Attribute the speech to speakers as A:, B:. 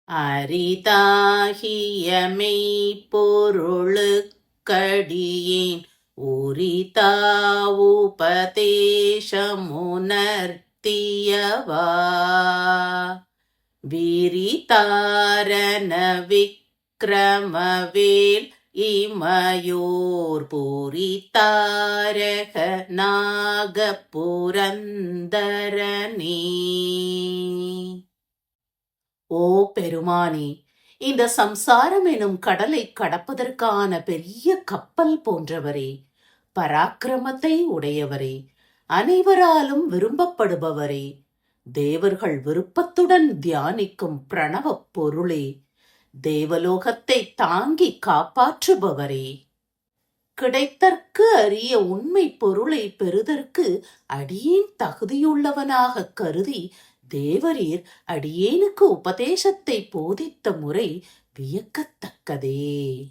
A: அரிதாகிய மெய்ப்பொருளுக்கடியேன் உரிதா உபதேசமுணர்த்தியவா விரிதாரண விக்ரமவேல் இமையோர் பூரித்தாரக நாகபுரந்தரனே. ஓ பெருமானே, இந்த சம்சாரம் எனும் கடலை கடப்பதற்கான பெரிய கப்பல் போன்றவரே, பராக்கிரமத்தை உடையவரே, அனைவராலும் விரும்பப்படுபவரே, தேவர்கள் விருப்பத்துடன் தியானிக்கும் பிரணவப் பொருளே, தேவலோகத்தை தாங்கி காப்பாற்றுபவரே, கிடைத்தற்கு அரிய உண்மை பொருளை பெறுதற்கு அடியேன் தகுதியுள்ளவனாக கருதி தேவரீர் அடியேனுக்கு உபதேசத்தை போதித்த முறை வியக்கத்தக்கதே.